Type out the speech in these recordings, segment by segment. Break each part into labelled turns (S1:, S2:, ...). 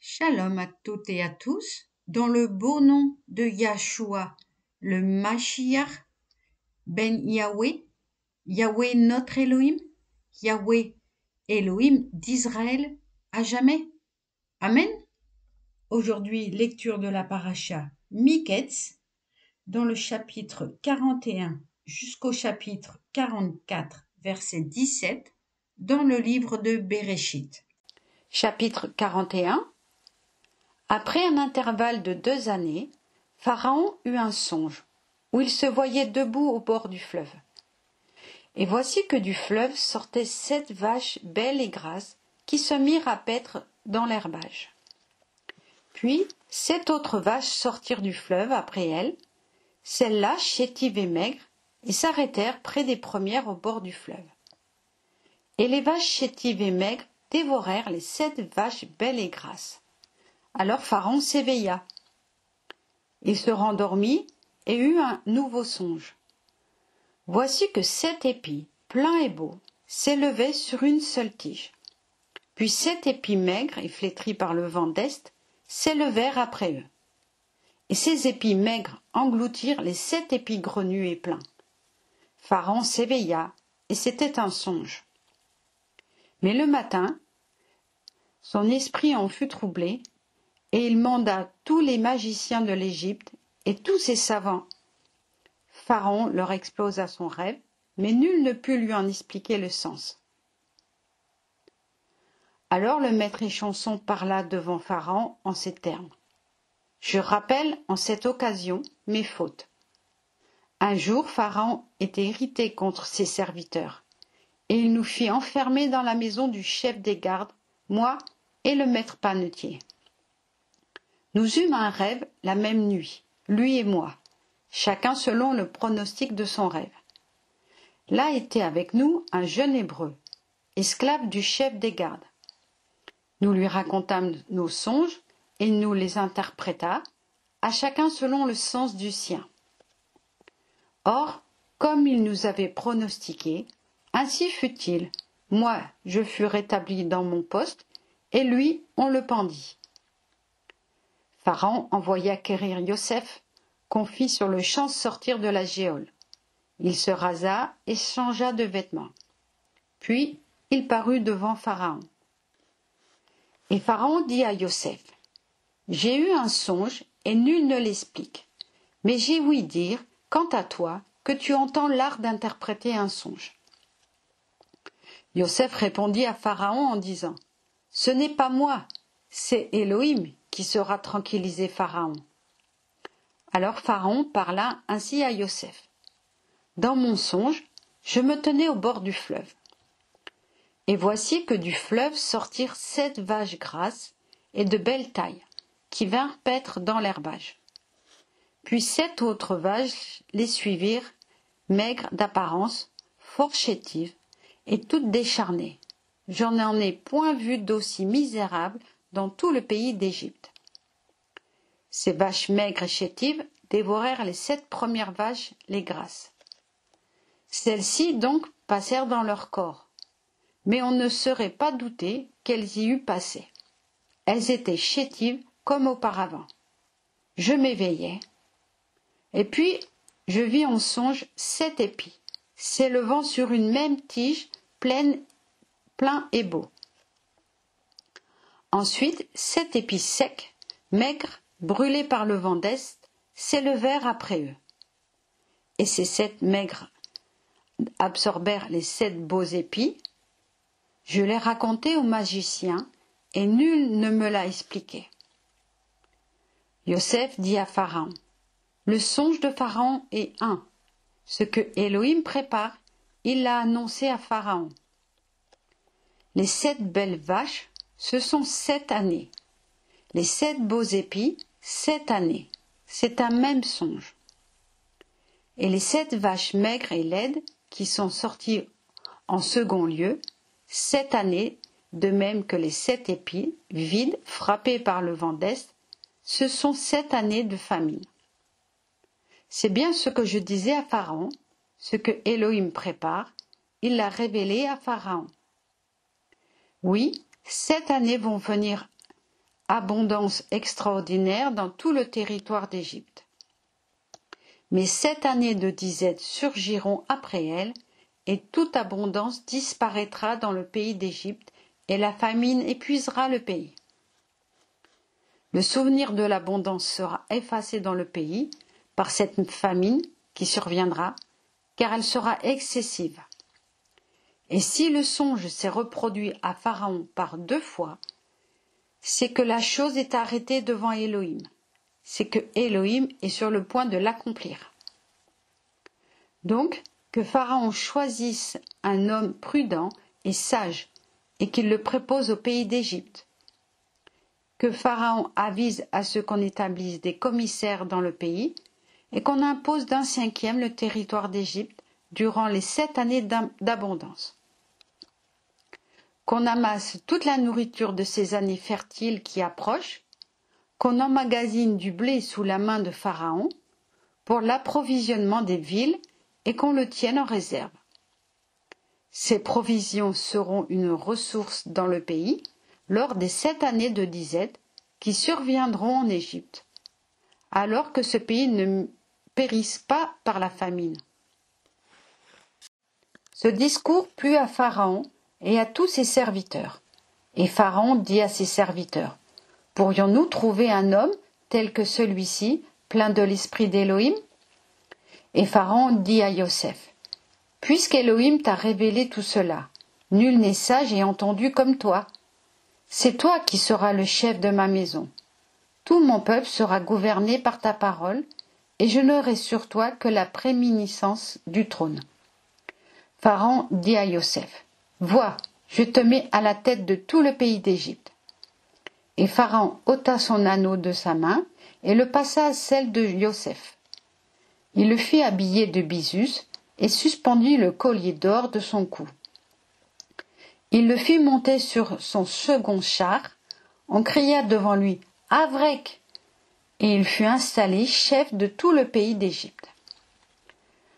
S1: Shalom à toutes et à tous, dans le beau nom de Yahshua, le Mashiach, Ben Yahweh, Yahweh notre Elohim, Yahweh Elohim d'Israël, à jamais. Amen. Aujourd'hui, lecture de la paracha Miketz, dans le chapitre 41 jusqu'au chapitre 44, verset 17, dans le livre de Bereshit.
S2: Chapitre 41. Après un intervalle de 2 années, Pharaon eut un songe, où il se voyait debout au bord du fleuve. Et voici que du fleuve sortaient 7 vaches belles et grasses, qui se mirent à paître dans l'herbage. Puis 7 autres vaches sortirent du fleuve après elles, celles-là chétives et maigres, et s'arrêtèrent près des premières au bord du fleuve. Et les vaches chétives et maigres dévorèrent les 7 vaches belles et grasses. Alors Pharaon s'éveilla. Il se rendormit et eut un nouveau songe. Voici que 7 épis, pleins et beaux, s'élevaient sur une seule tige. Puis 7 épis maigres et flétris par le vent d'est s'élevèrent après eux. Et ces épis maigres engloutirent les 7 épis grenus et pleins. Pharaon s'éveilla, et c'était un songe. Mais le matin, son esprit en fut troublé, et il manda tous les magiciens de l'Égypte et tous ses savants. Pharaon leur exposa son rêve, mais nul ne put lui en expliquer le sens. Alors le maître échanson parla devant Pharaon en ces termes. Je rappelle en cette occasion mes fautes. Un jour, Pharaon était irrité contre ses serviteurs, et il nous fit enfermer dans la maison du chef des gardes, moi et le maître panetier. Nous eûmes un rêve la même nuit, lui et moi, chacun selon le pronostic de son rêve. Là était avec nous un jeune hébreu, esclave du chef des gardes. Nous lui racontâmes nos songes et il nous les interpréta, à chacun selon le sens du sien. Or, comme il nous avait pronostiqué, ainsi fut-il. Moi, je fus rétabli dans mon poste, et lui, on le pendit. Pharaon envoya quérir Yosef, qu'on fit sur le champ sortir de la géole. Il se rasa et changea de vêtements. Puis, il parut devant Pharaon. Et Pharaon dit à Yosef, « J'ai eu un songe, et nul ne l'explique. Mais j'ai ouï dire, quant à toi, que tu entends l'art d'interpréter un songe. » Yosef répondit à Pharaon en disant, « Ce n'est pas moi, c'est Elohim qui saura tranquilliser Pharaon. » Alors Pharaon parla ainsi à Yosef. « Dans mon songe, je me tenais au bord du fleuve. Et voici que du fleuve sortirent 7 vaches grasses et de belle taille, qui vinrent paître dans l'herbage. Puis 7 autres vaches les suivirent, maigres d'apparence, fort chétives, et toutes décharnées. Je n'en ai point vu d'aussi misérable dans tout le pays d'Égypte. Ces vaches maigres et chétives dévorèrent les 7 premières vaches, les grasses. Celles-ci donc passèrent dans leur corps, mais on ne saurait pas douter qu'elles y eussent passé. Elles étaient chétives comme auparavant. Je m'éveillai, et puis je vis en songe 7 épis, s'élevant sur une même tige plein et beau. Ensuite, 7 épis secs, maigres, brûlés par le vent d'est, s'élevèrent après eux. Et ces 7 maigres absorbèrent les 7 beaux épis. Je les racontai aux magiciens, et nul ne me l'a expliqué. Yosef dit à Pharaon, « Le songe de Pharaon est un. Ce que Elohim prépare, il l'a annoncé à Pharaon. Les 7 belles vaches, ce sont 7 années. Les 7 beaux épis, 7 années. C'est un même songe. Et les 7 vaches maigres et laides, qui sont sorties en second lieu, 7 années, de même que les 7 épis, vides, frappés par le vent d'est, ce sont 7 années de famine. C'est bien ce que je disais à Pharaon, ce que Elohim prépare, il l'a révélé à Pharaon. Oui, 7 années vont venir abondance extraordinaire dans tout le territoire d'Égypte. Mais 7 années de disette surgiront après elle, et toute abondance disparaîtra dans le pays d'Égypte, et la famine épuisera le pays. Le souvenir de l'abondance sera effacé dans le pays par cette famine qui surviendra, car elle sera excessive. Et si le songe s'est reproduit à Pharaon par 2 fois, c'est que la chose est arrêtée devant Élohim. C'est que Élohim est sur le point de l'accomplir. Donc, que Pharaon choisisse un homme prudent et sage et qu'il le prépose au pays d'Égypte. Que Pharaon avise à ce qu'on établisse des commissaires dans le pays et qu'on impose d'1/5 le territoire d'Égypte durant les 7 années d'abondance. Qu'on amasse toute la nourriture de ces années fertiles qui approchent, qu'on emmagasine du blé sous la main de Pharaon pour l'approvisionnement des villes et qu'on le tienne en réserve. Ces provisions seront une ressource dans le pays lors des 7 années de disette qui surviendront en Égypte, alors que ce pays ne périsse pas par la famine. Ce discours plut à Pharaon et à tous ses serviteurs. Et Pharaon dit à ses serviteurs, « Pourrions-nous trouver un homme tel que celui-ci, plein de l'esprit d'Élohim ?» Et Pharaon dit à Yosef, « Puisqu'Élohim t'a révélé tout cela, nul n'est sage et entendu comme toi. C'est toi qui seras le chef de ma maison. Tout mon peuple sera gouverné par ta parole, et je n'aurai sur toi que la prééminence du trône. » Pharaon dit à Yosef, « Vois, je te mets à la tête de tout le pays d'Égypte. » Et Pharaon ôta son anneau de sa main et le passa à celle de Yosef. Il le fit habiller de bisus et suspendit le collier d'or de son cou. Il le fit monter sur son second char. On cria devant lui « Avrek !» et il fut installé chef de tout le pays d'Égypte.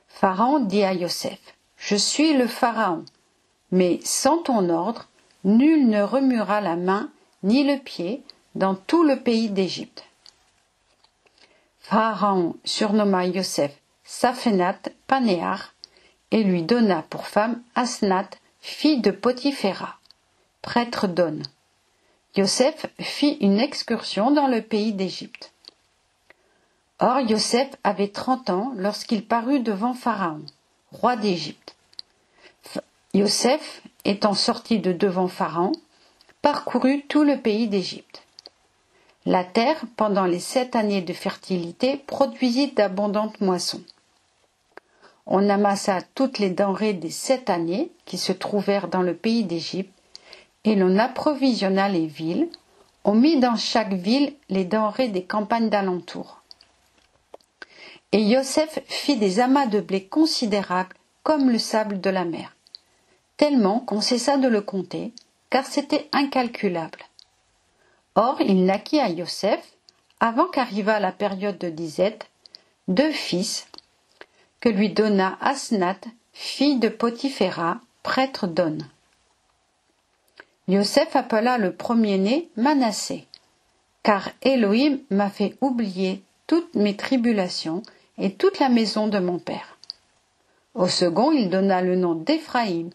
S2: Pharaon dit à Yosef, « Je suis le Pharaon, mais sans ton ordre, nul ne remuera la main ni le pied dans tout le pays d'Égypte. » Pharaon surnomma Yosef Saphénath Panéar et lui donna pour femme Asnath, fille de Potiphéra, prêtre d'On. Yosef fit une excursion dans le pays d'Égypte. Or Yosef avait 30 ans lorsqu'il parut devant Pharaon, roi d'Égypte. Yosef, étant sorti de devant Pharaon, parcourut tout le pays d'Égypte. La terre, pendant les 7 années de fertilité, produisit d'abondantes moissons. On amassa toutes les denrées des 7 années qui se trouvèrent dans le pays d'Égypte, et l'on approvisionna les villes. On mit dans chaque ville les denrées des campagnes d'alentour. Et Yosef fit des amas de blé considérables comme le sable de la mer, tellement qu'on cessa de le compter, car c'était incalculable. Or, il naquit à Yosef, avant qu'arrivât la période de disette, 2 fils, que lui donna Asnath, fille de Potiphéra, prêtre d'On. Yosef appela le premier-né Manassé, car Élohim m'a fait oublier toutes mes tribulations et toute la maison de mon père. Au second, il donna le nom d'Éphraïm,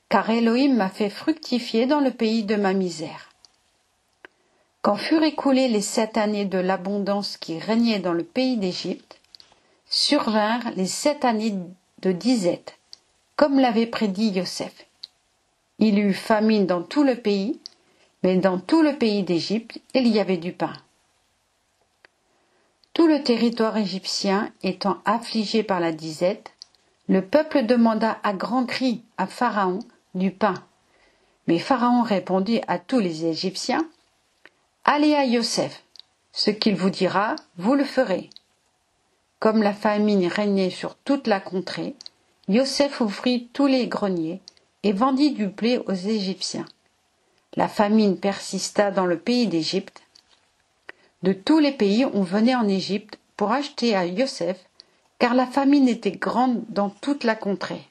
S2: car Élohim m'a fait fructifier dans le pays de ma misère. Quand furent écoulées les 7 années de l'abondance qui régnait dans le pays d'Égypte, survinrent les 7 années de disette, comme l'avait prédit Yosef. Il y eut famine dans tout le pays, mais dans tout le pays d'Égypte, il y avait du pain. Tout le territoire égyptien étant affligé par la disette, le peuple demanda à grands cris à Pharaon du pain. Mais Pharaon répondit à tous les Égyptiens, « Allez à Yosef, ce qu'il vous dira, vous le ferez. » Comme la famine régnait sur toute la contrée, Yosef ouvrit tous les greniers et vendit du blé aux Égyptiens. La famine persista dans le pays d'Égypte. De tous les pays, on venait en Égypte pour acheter à Yosef, car la famine était grande dans toute la contrée.